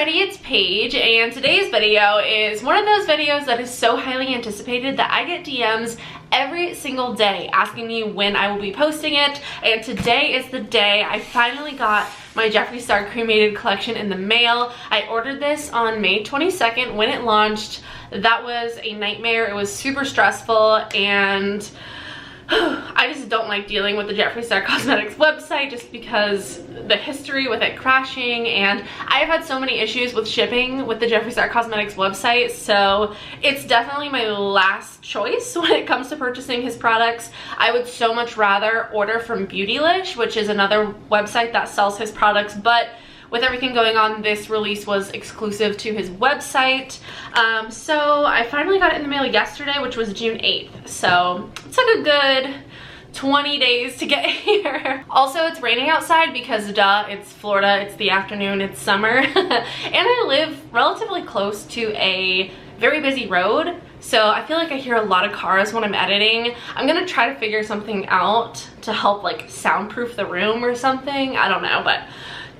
everybody, it's Paige, and today's video is one of those videos that is so highly anticipated that I get DMs every single day asking me when I will be posting it, and today is the day. I finally got my Jeffree Star cremated collection in the mail. I ordered this on May 22nd when it launched. That was a nightmare. It was super stressful, and I just don't like dealing with the Jeffree Star Cosmetics website just because the history with it crashing, and I've had so many issues with shipping with the Jeffree Star Cosmetics website, so it's definitely my last choice when it comes to purchasing his products. I would so much rather order from Beautylish, which is another website that sells his products, but with everything going on, this release was exclusive to his website. So I finally got it in the mail yesterday, which was June 8th. So it took a good 20 days to get here. Also, it's raining outside because duh, it's Florida, it's the afternoon, it's summer. And I live relatively close to a very busy road, so I feel like I hear a lot of cars when I'm editing. I'm gonna try to figure something out to help like soundproof the room or something. I don't know, but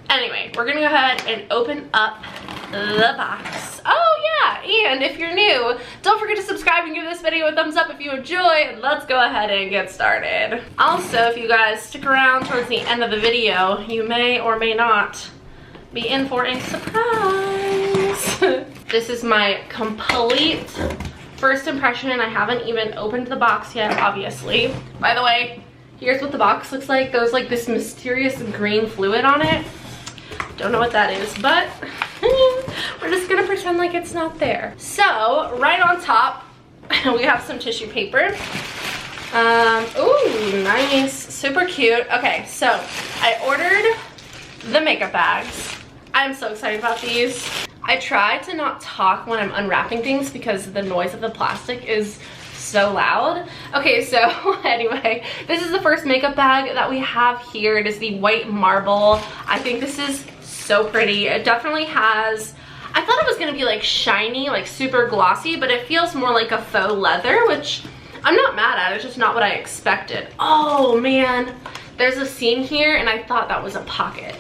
anyway, we're gonna go ahead and open up the box. Oh yeah, and if you're new, don't forget to subscribe and give this video a thumbs up if you enjoy, and let's go ahead and get started. Also, if you guys stick around towards the end of the video, you may or may not be in for a surprise. This is my complete first impression. I haven't even opened the box yet, obviously. By the way, here's what the box looks like. There's like this mysterious green fluid on it. Don't know what that is, but we're just gonna pretend like it's not there. So right on top, we have some tissue paper. Ooh, nice, super cute. Okay, so I ordered the makeup bags. I'm so excited about these. I try to not talk when I'm unwrapping things because the noise of the plastic is so loud. Okay, so anyway, this is the first makeup bag that we have here. It is the white marble. I think this is so pretty. It definitely has, I thought it was gonna be like shiny, like super glossy, but it feels more like a faux leather, which I'm not mad at. It's just not what I expected. Oh man, there's a seam here and I thought that was a pocket.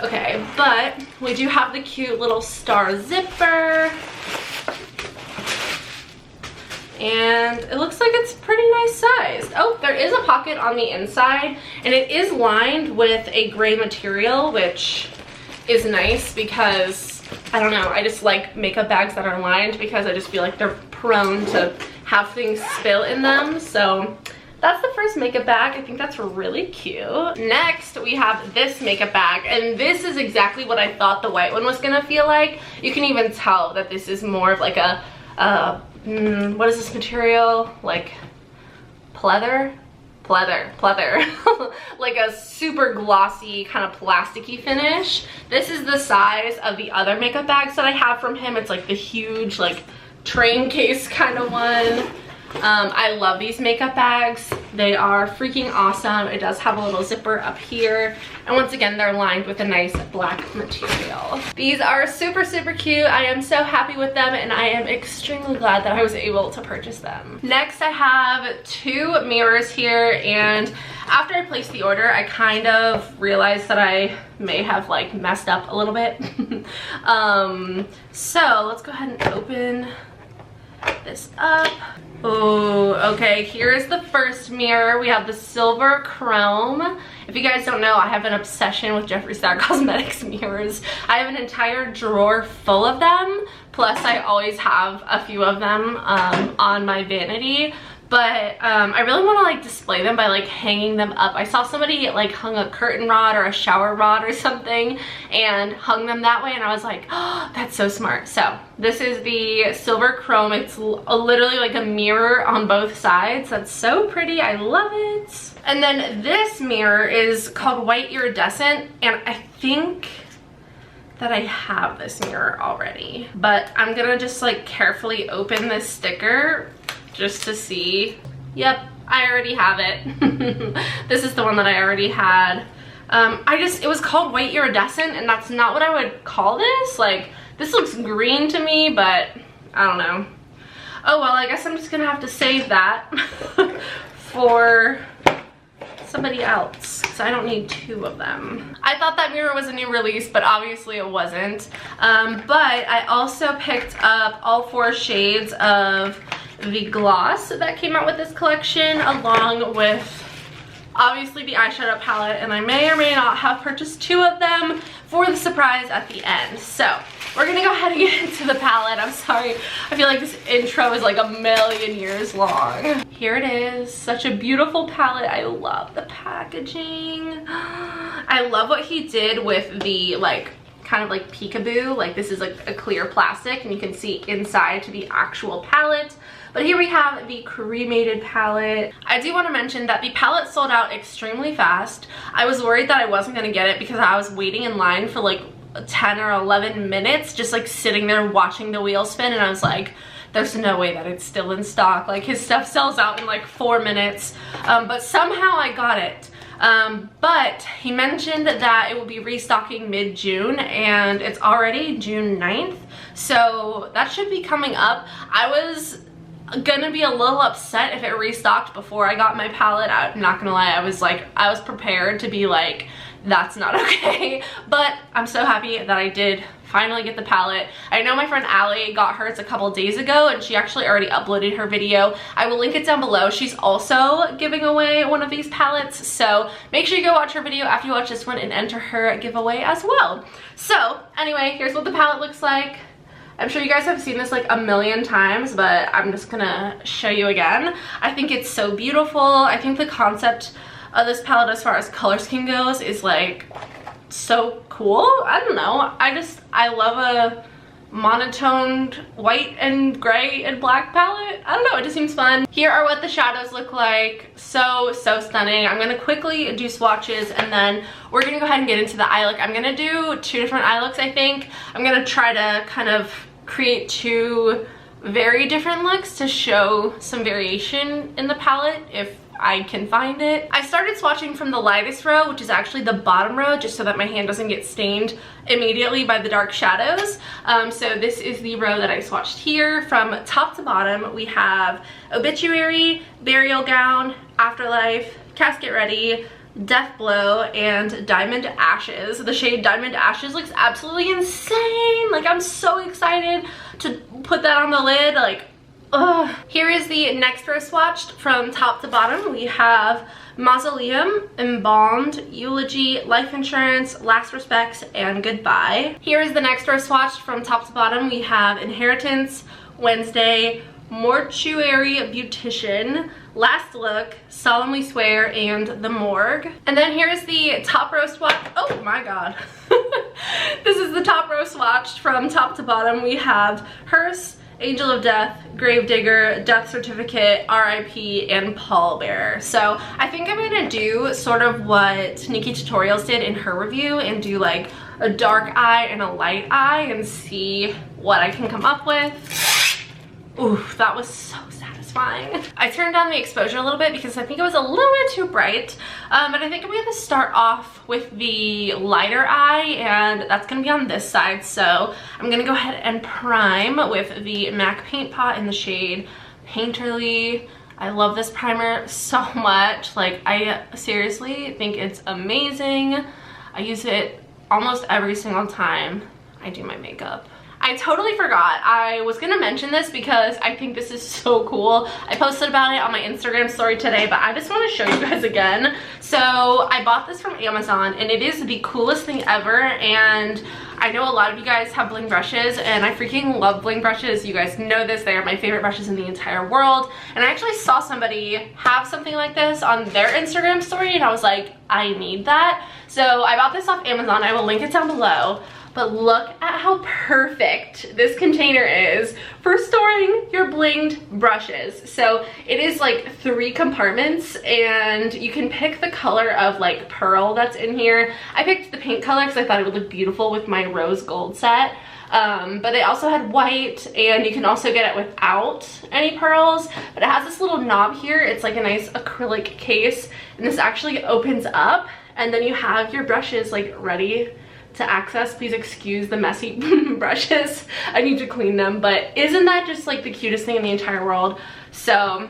Okay, but we do have the cute little star zipper. And it looks like it's pretty nice sized. Oh, there is a pocket on the inside, and it is lined with a gray material, which is nice because, I don't know, I just like makeup bags that are lined because I just feel like they're prone to have things spill in them. So that's the first makeup bag. I think that's really cute. Next, we have this makeup bag, and this is exactly what I thought the white one was gonna feel like. You can even tell that this is more of like a what is this material? Like pleather? Pleather. Like a super glossy kind of plasticky finish. This is the size of the other makeup bags that I have from him. It's like the huge like train case kind of one. I love these makeup bags. They are freaking awesome. It does have a little zipper up here, and once again they're lined with a nice black material. These are super cute. I am so happy with them, and I am extremely glad that I was able to purchase them. Next, I have two mirrors here, and after I placed the order I kind of realized that I may have like messed up a little bit. So let's go ahead and open this up. Oh, okay, here's the first mirror. We have the silver chrome. If you guys don't know, I have an obsession with Jeffree Star Cosmetics mirrors. I have an entire drawer full of them, plus I always have a few of them on my vanity. But I really want to like display them by like hanging them up. I saw somebody like hung a curtain rod or a shower rod or something and hung them that way, and I was like, oh, that's so smart. So this is the silver chrome. It's literally like a mirror on both sides. That's so pretty. I love it. And then this mirror is called white iridescent, and I think that I have this mirror already, but I'm gonna just like carefully open this sticker just to see. Yep, I already have it. This is the one that I already had. It was called white iridescent, and that's not what I would call this. Like, this looks green to me, but I don't know. Oh well, I guess I'm just gonna have to save that for somebody else, so I don't need 2 of them. I thought that mirror was a new release, but obviously it wasn't. But I also picked up all 4 shades of the gloss that came out with this collection, along with obviously the eyeshadow palette, and I may or may not have purchased 2 of them for the surprise at the end. So we're gonna go ahead and get into the palette. I'm sorry, I feel like this intro is like a million years long. Here it is, such a beautiful palette. I love the packaging. I love what he did with the like kind of like peekaboo, like this is like a clear plastic and you can see inside to the actual palette. But here we have the cremated palette. I do want to mention that the palette sold out extremely fast. I was worried that I wasn't going to get it because I was waiting in line for like 10 or 11 minutes, just like sitting there watching the wheel spin, and I was like, there's no way that it's still in stock. Like his stuff sells out in like 4 minutes, but somehow I got it. But he mentioned that it will be restocking mid-June, and it's already June 9th, so that should be coming up. I was gonna be a little upset if it restocked before I got my palette. I'm not gonna lie, I was prepared to be like, that's not okay. But I'm so happy that I did finally get the palette. I know my friend Allie got hers a couple days ago, and she actually already uploaded her video. I will link it down below. She's also giving away one of these palettes, so make sure you go watch her video after you watch this one and enter her giveaway as well. So anyway, here's what the palette looks like. I'm sure you guys have seen this like a million times, but I'm just gonna show you again. I think it's so beautiful. I think the concept of this palette as far as color scheme goes is like so cool. I don't know, I love a monotoned white and gray and black palette. I don't know, it just seems fun. Here are what the shadows look like. So stunning. I'm gonna quickly do swatches and then we're gonna go ahead and get into the eye look. I'm gonna do 2 different eye looks, I think. I'm gonna try to kind of create 2 very different looks to show some variation in the palette if I can find it. I started swatching from the lightest row, which is actually the bottom row, just so that my hand doesn't get stained immediately by the dark shadows. So this is the row that I swatched here. From top to bottom, we have Obituary, Burial Gown, Afterlife, Casket Ready, Death Blow, and Diamond Ashes. The shade Diamond Ashes looks absolutely insane. Like, I'm so excited to put that on the lid. Like, ugh. Here is the next row swatched from top to bottom. We have Mausoleum, Embalmed, Eulogy, Life Insurance, Last Respects, and Goodbye. Here is the next row swatched from top to bottom. We have Inheritance, Wednesday, Mortuary Beautician, Last Look, Solemnly Swear, and The Morgue. And then here's the top row swatch. Oh my god. This is the top row swatched from top to bottom. We have Hearse, Angel of Death, Gravedigger, Death Certificate, RIP, and Pallbearer. So I think I'm gonna do sort of what Nikki Tutorials did in her review and do like a dark eye and a light eye and see what I can come up with. Ooh, that was so satisfying. I turned down the exposure a little bit because I think it was a little bit too bright, but I think I'm gonna start off with the lighter eye, and that's gonna be on this side. So I'm gonna go ahead and prime with the MAC Paint Pot in the shade Painterly. I love this primer so much. Like, I seriously think it's amazing. I use it almost every single time I do my makeup. I totally forgot. I was gonna mention this because I think this is so cool. I posted about it on my Instagram story today, but I just want to show you guys again. So I bought this from Amazon, and it is the coolest thing ever. And I know a lot of you guys have bling brushes, and I freaking love bling brushes. You guys know this. They are my favorite brushes in the entire world. And I actually saw somebody have something like this on their Instagram story, and I was like, I need that. So I bought this off Amazon. I will link it down below. But look at how perfect this container is for storing your blinged brushes. So it is like 3 compartments, and you can pick the color of like pearl that's in here. I picked the pink color because I thought it would look beautiful with my rose gold set. But they also had white, and you can also get it without any pearls. But it has this little knob here. It's like a nice acrylic case, and this actually opens up, and then you have your brushes like ready to access. Please excuse the messy brushes. I need to clean them, but isn't that just like the cutest thing in the entire world? So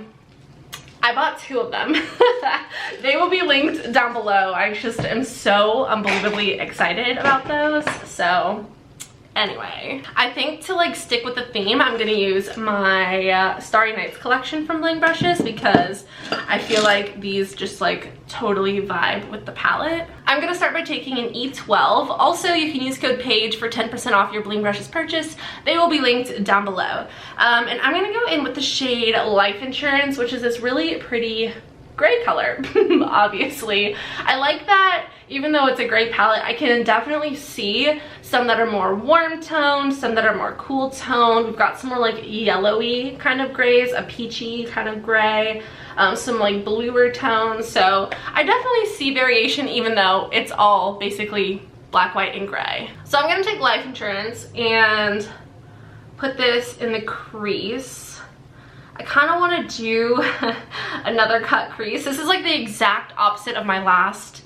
I bought 2 of them. They will be linked down below. I just am so unbelievably excited about those. So anyway, I think to like stick with the theme, I'm gonna use my Starry Nights collection from Bling Brushes because I feel like these just like totally vibe with the palette. I'm gonna start by taking an E12. Also, you can use code PAIGE for 10% off your Bling Brushes purchase. They will be linked down below. And I'm gonna go in with the shade Life Insurance, which is this really pretty gray color. Obviously, I like that. Even though it's a gray palette, I can definitely see some that are more warm toned, some that are more cool toned. We've got some more like yellowy kind of grays, a peachy kind of gray, some like bluer tones. So I definitely see variation even though it's all basically black, white, and gray. So I'm gonna take Life Insurance and put this in the crease. I kind of want to do another cut crease. This is like the exact opposite of my last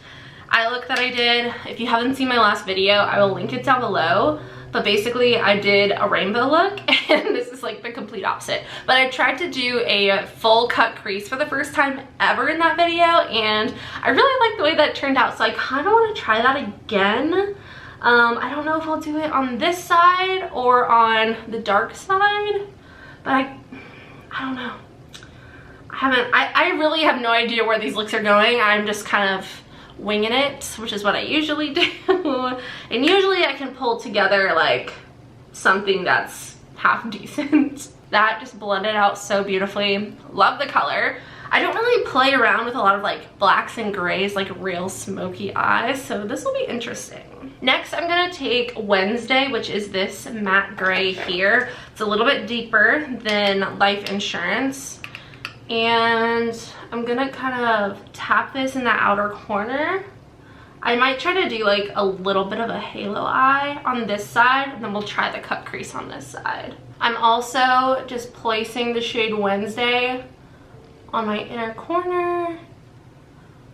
eye look that I did. If you haven't seen my last video, I will link it down below. But basically I did a rainbow look and this is like the complete opposite. But I tried to do a full cut crease for the first time ever in that video and I really like the way that turned out. So I kind of want to try that again. I don't know if I'll do it on this side or on the dark side, but I don't know. I really have no idea where these looks are going. I'm just kind of winging it, which is what I usually do. And usually I can pull together like something that's half decent. That just blended out so beautifully. Love the color. I don't really play around with a lot of like blacks and grays, like real smoky eyes, so this will be interesting. Next, I'm gonna take Wednesday, which is this matte gray here. It's a little bit deeper than Life Insurance. And I'm gonna kind of tap this in the outer corner. I might try to do like a little bit of a halo eye on this side, and then we'll try the cut crease on this side. I'm also just placing the shade Wednesday on my inner corner,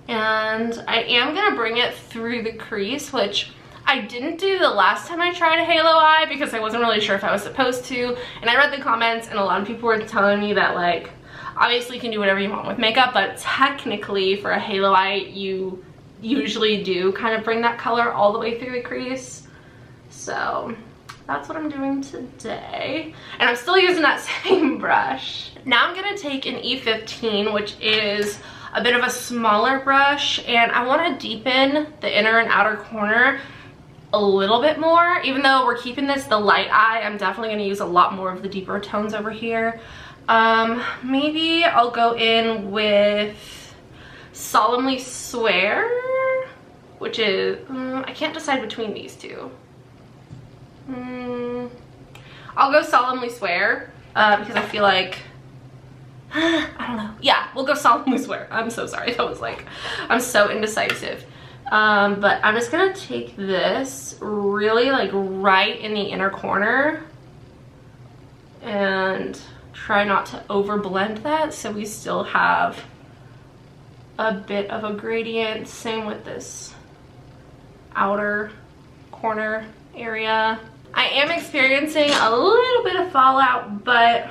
and I am gonna bring it through the crease, which I didn't do the last time I tried a halo eye because I wasn't really sure if I was supposed to. And I read the comments and a lot of people were telling me that like, obviously you can do whatever you want with makeup, but technically for a halo eye, you usually do kind of bring that color all the way through the crease. So that's what I'm doing today. And I'm still using that same brush. Now I'm gonna take an E15, which is a bit of a smaller brush, and I wanna deepen the inner and outer corner a little bit more. Even though we're keeping this the light eye, I'm definitely gonna use a lot more of the deeper tones over here. Maybe I'll go in with Solemnly Swear, which is, I can't decide between these two. I'll go Solemnly Swear, because I feel like, I don't know. Yeah, we'll go Solemnly Swear. I'm so sorry. That was like, I'm so indecisive. But I'm just gonna take this really like right in the inner corner and try not to over blend that so we still have a bit of a gradient. Same with this outer corner area. I am experiencing a little bit of fallout, but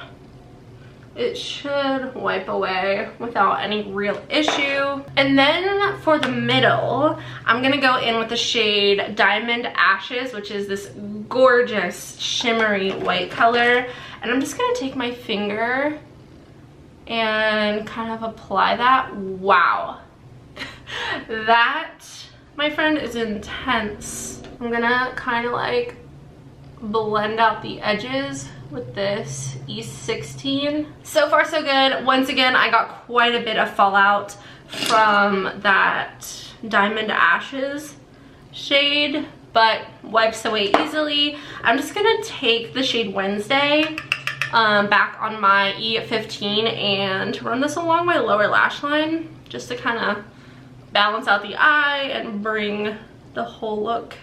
it should wipe away without any real issue. And then for the middle, I'm gonna go in with the shade Diamond Ashes, which is this gorgeous shimmery white color. And I'm just gonna take my finger and kind of apply that. Wow. That, my friend, is intense. I'm gonna kind of like blend out the edges with this E16. So far so good. Once again, I got quite a bit of fallout from that Diamond Ashes shade, but wipes away easily. I'm just gonna take the shade Wednesday back on my E15 and run this along my lower lash line just to kind of balance out the eye and bring the whole look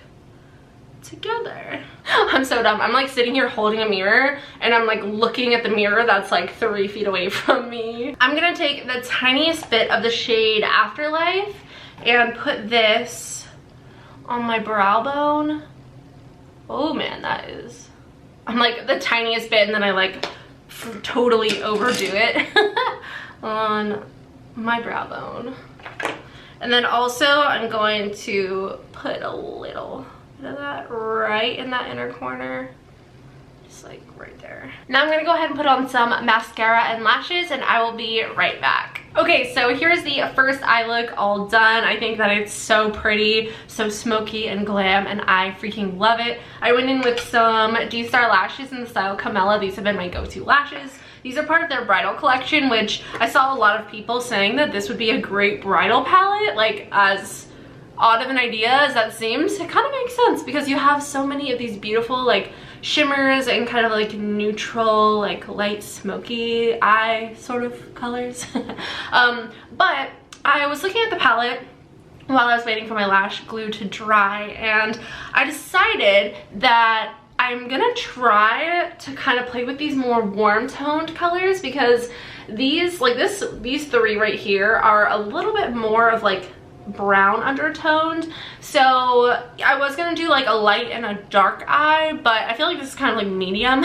together. I'm so dumb. I'm like sitting here holding a mirror and I'm like looking at the mirror that's like 3 feet away from me. I'm gonna take the tiniest bit of the shade Afterlife and put this on my brow bone. Oh man, that is, I'm like the tiniest bit and then I like totally overdo it on my brow bone. And then also I'm going to put a little bit of that right in that inner corner. Just like right there. Now I'm gonna go ahead and put on some mascara and lashes, and I will be right back. Okay, so here's the first eye look all done. I think that it's so pretty, so smoky and glam, and I freaking love it. I went in with some D-Star lashes in the style Camella. These have been my go-to lashes. These are part of their bridal collection, which I saw a lot of people saying that this would be a great bridal palette. Like, as odd of an idea as that seems, it kind of makes sense because you have so many of these beautiful like shimmers and kind of like neutral, like light smoky eye sort of colors. But I was looking at the palette while I was waiting for my lash glue to dry, and I decided that I'm gonna try to kind of play with these more warm toned colors, because these, like these three right here are a little bit more of like brown undertoned. So I was gonna do like a light and a dark eye, but I feel like this is kind of like medium.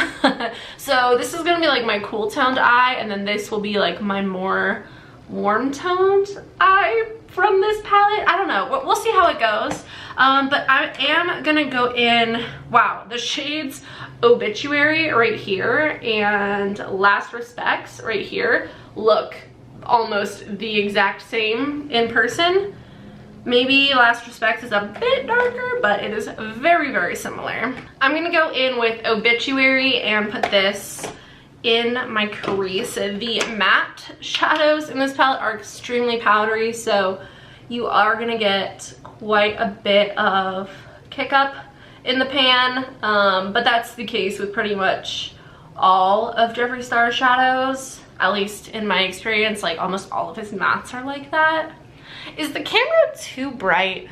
So this is gonna be like my cool toned eye, and then this will be like my more warm toned eye from this palette. I don't know, we'll see how it goes. But I am gonna go in, wow, the shades Obituary right here and Last Respects right here look almost the exact same in person. Maybe Last Respects is a bit darker, but it is very, very similar. I'm gonna go in with Obituary and put this in my crease. The matte shadows in this palette are extremely powdery, so you are gonna get quite a bit of kick up in the pan, but that's the case with pretty much all of Jeffree Star's shadows, at least in my experience. Like almost all of his mattes are like that. Is the camera too bright?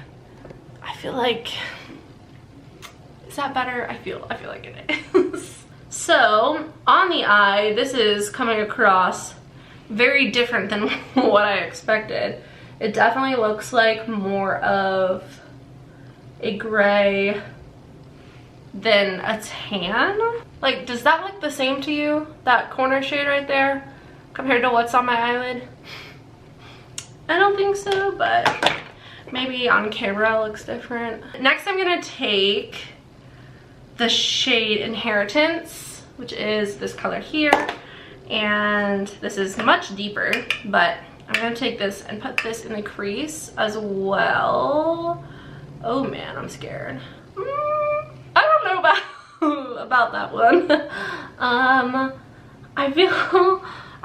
I feel like, is that better? I feel like it is. So on the eye, this is coming across very different than what I expected. It definitely looks like more of a gray than a tan. Like, does that look the same to you? That corner shade right there compared to what's on my eyelid? I don't think so, but maybe on camera it looks different. Next I'm gonna take the shade Inheritance, which is this color here, and this is much deeper, but I'm gonna take this and put this in the crease as well. Oh man, I'm scared. I don't know about that one.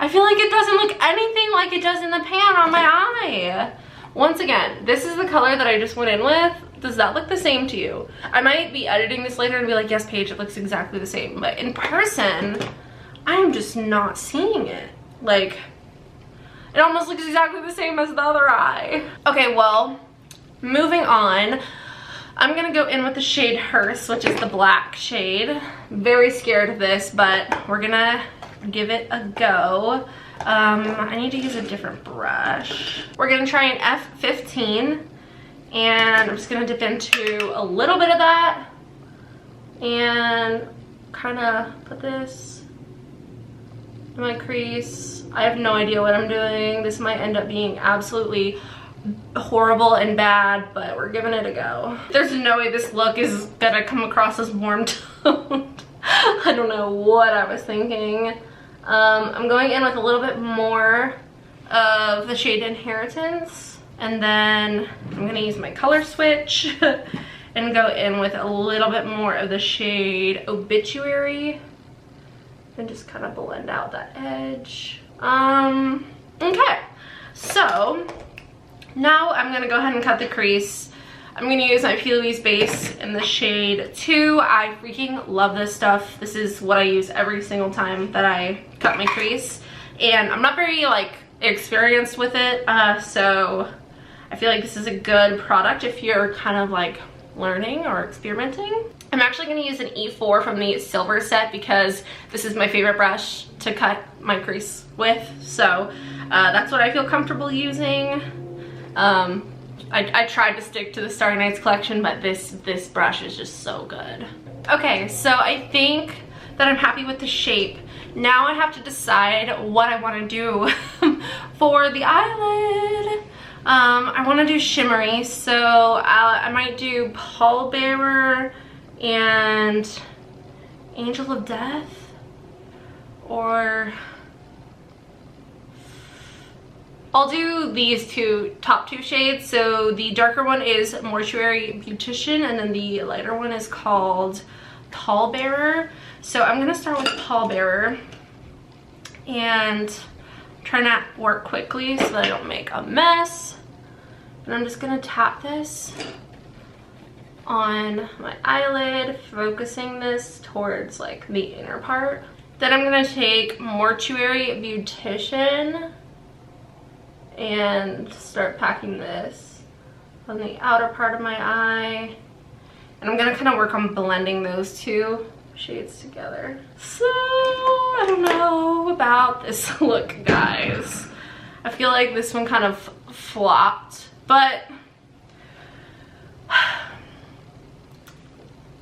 I feel like it doesn't look anything like it does in the pan on my eye. Once again, this is the color that I just went in with. Does that look the same to you? I might be editing this later and be like, yes, Paige, it looks exactly the same. But in person, I am just not seeing it. Like, it almost looks exactly the same as the other eye. Okay, well, moving on. I'm gonna go in with the shade Hearse, which is the black shade. Very scared of this, but we're gonna give it a go. I need to use a different brush. We're gonna try an F15, and I'm just gonna dip into a little bit of that and kind of put this in my crease. I have no idea what I'm doing. This might end up being absolutely horrible and bad, but we're giving it a go. There's no way this look is gonna come across as warm toned. I don't know what I was thinking. I'm going in with a little bit more of the shade Inheritance, and then I'm gonna use my color switch and go in with a little bit more of the shade Obituary and just kind of blend out that edge. Okay, so now I'm gonna go ahead and cut the crease. I'm gonna use my P. Louise base in the shade 2. I freaking love this stuff. This is what I use every single time that I cut my crease. And I'm not very like experienced with it, so I feel like this is a good product if you're kind of like learning or experimenting. I'm actually gonna use an E4 from the silver set because this is my favorite brush to cut my crease with. So that's what I feel comfortable using. I tried to stick to the Starry Nights collection, but this brush is just so good. Okay, so I think that I'm happy with the shape. Now I have to decide what I want to do For the eyelid, I want to do shimmery, so I might do Pallbearer and Angel of Death, or I'll do these top two shades. So the darker one is Mortuary Beautician, and then the lighter one is called Pallbearer. So I'm gonna start with Pallbearer and try not to work quickly so that I don't make a mess. And I'm just gonna tap this on my eyelid, focusing this towards like the inner part. Then I'm gonna take Mortuary Beautician and start packing this on the outer part of my eye. And I'm gonna kind of work on blending those two shades together. So, I don't know about this look, guys. I feel like this one kind of flopped, but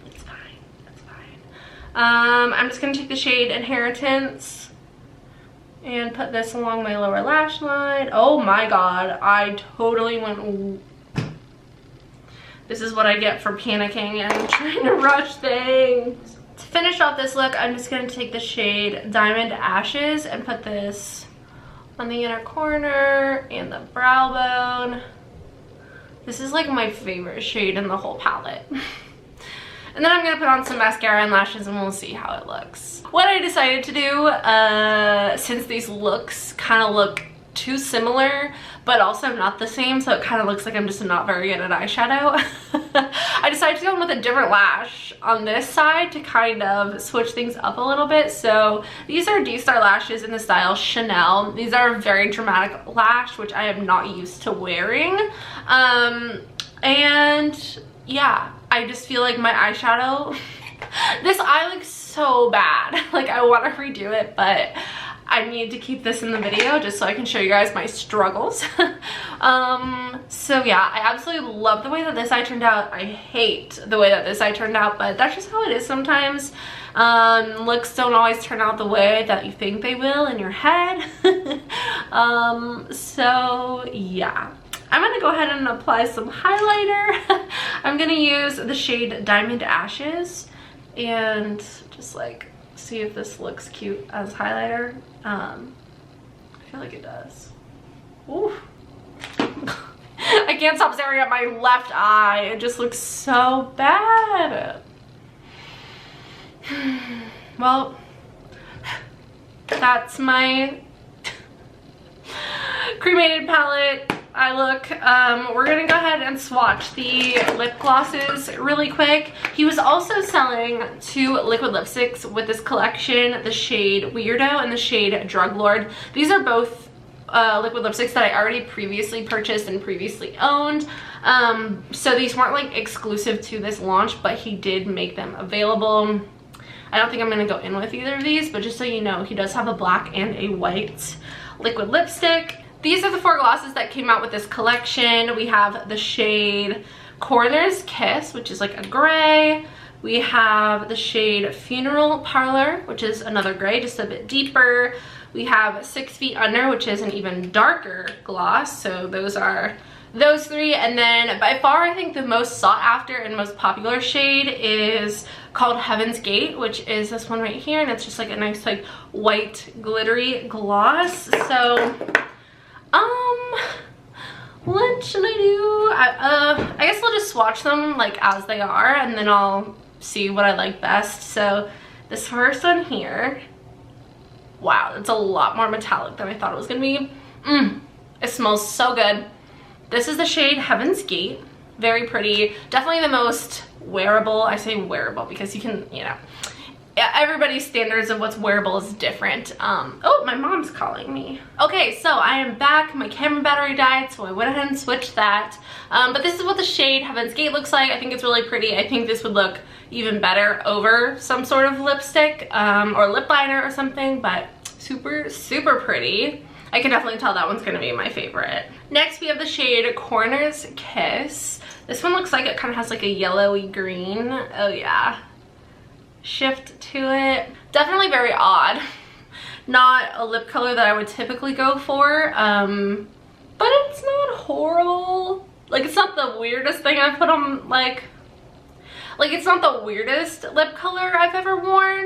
it's fine, it's fine. I'm just gonna take the shade Inheritance and put this along my lower lash line. Oh my god, I totally went... This is what I get for panicking and trying to rush things. To finish off this look, I'm just going to take the shade Diamond Ashes and put this on the inner corner and the brow bone. This is like my favorite shade in the whole palette. And then I'm going to put on some mascara and lashes and we'll see how it looks. What I decided to do, since these looks kind of look too similar but also not the same, so it kind of looks like I'm just not very good at eyeshadow, I decided to go in with a different lash on this side to kind of switch things up a little bit. So these are D-Star lashes in the style Chanel. These are a very dramatic lash, which I am not used to wearing. And yeah, I just feel like my eyeshadow, this eye looks so bad. Like I want to redo it, but I need to keep this in the video just so I can show you guys my struggles. So yeah, I absolutely love the way that this eye turned out. I hate the way that this eye turned out, but that's just how it is sometimes. Looks don't always turn out the way that you think they will in your head. So yeah, I'm gonna go ahead and apply some highlighter. I'm gonna use the shade Diamond Ashes and just like see if this looks cute as highlighter. I feel like it does. Ooh. I can't stop staring at my left eye. It just looks so bad. Well, that's my cremated palette eye look. We're gonna go ahead and swatch the lip glosses really quick. He was also selling 2 liquid lipsticks with this collection, the shade Weirdo and the shade Drug Lord. These are both liquid lipsticks that I already previously purchased and previously owned. So these weren't like exclusive to this launch, but he did make them available. I don't think I'm gonna go in with either of these, but just so you know, he does have a black and a white liquid lipstick. These are the 4 glosses that came out with this collection. We have the shade Coroner's Kiss, which is like a gray. We have the shade Funeral Parlor, which is another gray, just a bit deeper. We have 6 Feet Under, which is an even darker gloss. So those are those 3. And then by far, I think the most sought after and most popular shade is called Heaven's Gate, which is this one right here. And it's just like a nice like white glittery gloss. So what should I do? I guess I'll just swatch them like as they are and then I'll see what I like best. So this first one here, wow, it's a lot more metallic than I thought it was gonna be. It smells so good. This is the shade Heaven's Gate. Very pretty. Definitely the most wearable. I say wearable because you can, you know, everybody's standards of what's wearable is different. Oh, my mom's calling me. Okay, so I am back. My camera battery died, so I went ahead and switched that. But this is what the shade Heaven's Gate looks like. I think it's really pretty. I think this would look even better over some sort of lipstick or lip liner or something, but super, super pretty. I can definitely tell that one's gonna be my favorite. Next, we have the shade Coroner's Kiss. This one looks like it kind of has like a yellowy green. Oh yeah. Shift to it. Definitely very odd not a lip color that I would typically go for, but it's not horrible. Like, it's not the weirdest thing I've put on, like it's not the weirdest lip color I've ever worn,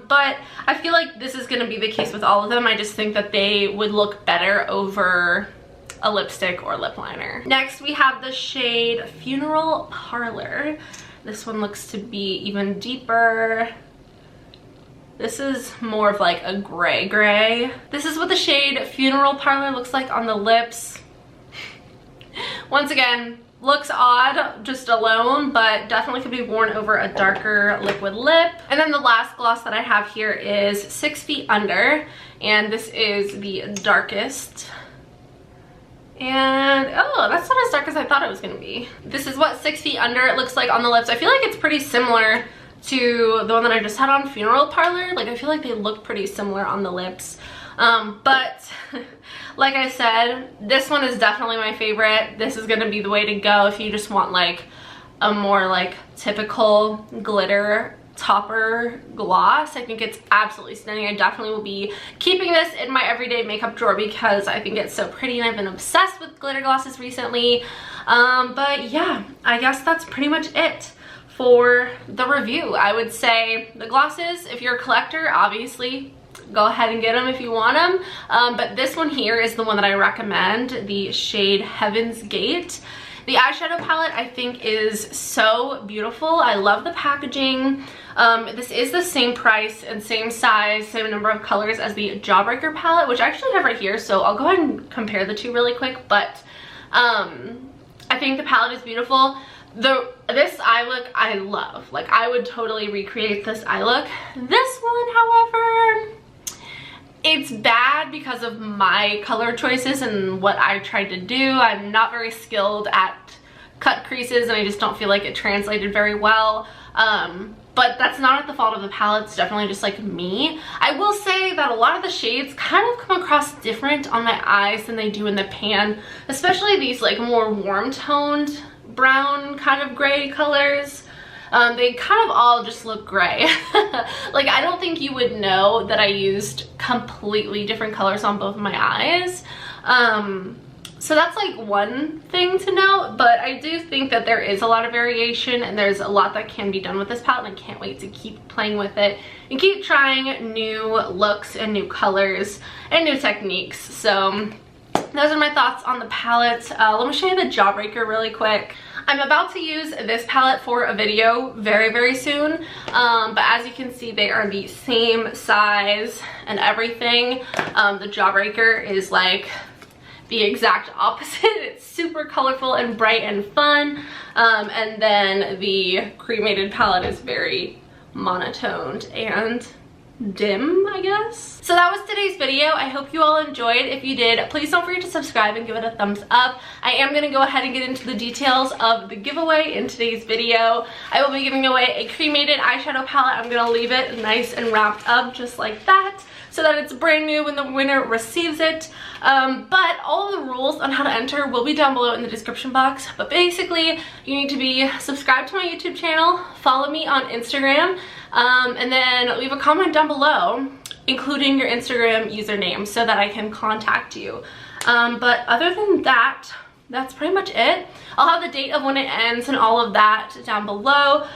but I feel like this is gonna be the case with all of them. I just think that they would look better over a lipstick or lip liner. Next, we have the shade Funeral Parlor. This one looks to be even deeper. This is more of like a gray. This is what the shade Funeral Parlor looks like on the lips. Once again, looks odd just alone, but definitely could be worn over a darker liquid lip. And then the last gloss that I have here is 6 Feet Under, and this is the darkest. And oh, that's not as dark as I thought it was gonna be. This is what 6 Feet Under looks like on the lips. I feel like it's pretty similar to the one that I just had on Funeral Parlor. Like, I feel like they look pretty similar on the lips. But like I said, this one is definitely my favorite. This is gonna be the way to go if you just want like a more like typical glitter topper gloss. I think it's absolutely stunning. I definitely will be keeping this in my everyday makeup drawer because I think it's so pretty, and I've been obsessed with glitter glosses recently. But yeah, I guess that's pretty much it for the review. I would say the glosses, if you're a collector, obviously go ahead and get them if you want them, but this one here is the one that I recommend, the shade Heaven's Gate. The eyeshadow palette I think is so beautiful. I love the packaging. This is the same price and same size, same number of colors as the Jawbreaker palette, which I actually have right here, so I'll go ahead and compare the two really quick. But I think the palette is beautiful. This eye look I love. Like, I would totally recreate this eye look. This one, however, it's bad because of my color choices and what I tried to do. I'm not very skilled at cut creases, and I just don't feel like it translated very well. But that's not at the fault of the palette. It's definitely just like me. I will say that a lot of the shades kind of come across different on my eyes than they do in the pan, especially these like more warm toned brown kind of gray colors. They kind of all just look gray. Like, I don't think you would know that I used completely different colors on both of my eyes. So that's like one thing to note, but I do think that there is a lot of variation and there's a lot that can be done with this palette, and I can't wait to keep playing with it and keep trying new looks and new colors and new techniques. So those are my thoughts on the palette. Let me show you the Jawbreaker really quick. I'm about to use this palette for a video very, very soon, but as you can see, they are the same size and everything. The Jawbreaker is like the exact opposite. It's super colorful and bright and fun, and then the Cremated palette is very monotoned and dim, I guess. So that was today's video. I hope you all enjoyed. If you did, please don't forget to subscribe and give it a thumbs up. I am going to go ahead and get into the details of the giveaway in today's video. I will be giving away a Cremated eyeshadow palette. I'm going to leave it nice and wrapped up just like that, so that it's brand new when the winner receives it. But all the rules on how to enter will be down below in the description box. But basically, you need to be subscribed to my YouTube channel, follow me on Instagram, and then leave a comment down below, including your Instagram username, so that I can contact you. But other than that, that's pretty much it. I'll have the date of when it ends and all of that down below.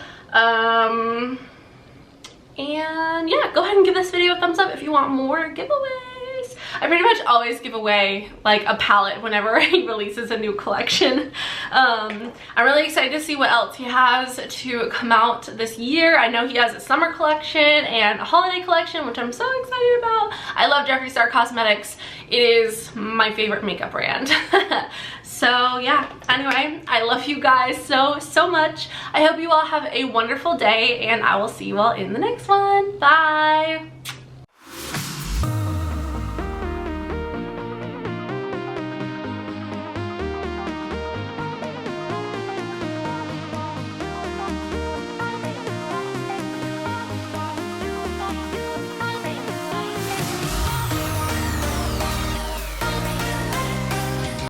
And yeah, go ahead and give this video a thumbs up if you want more giveaways. I pretty much always give away like a palette whenever he releases a new collection. I'm really excited to see what else he has to come out this year. I know he has a summer collection and a holiday collection, which I'm so excited about. I love Jeffree Star Cosmetics. It is my favorite makeup brand. So yeah, anyway, I love you guys so much. I hope you all have a wonderful day, and I will see you all in the next one. Bye!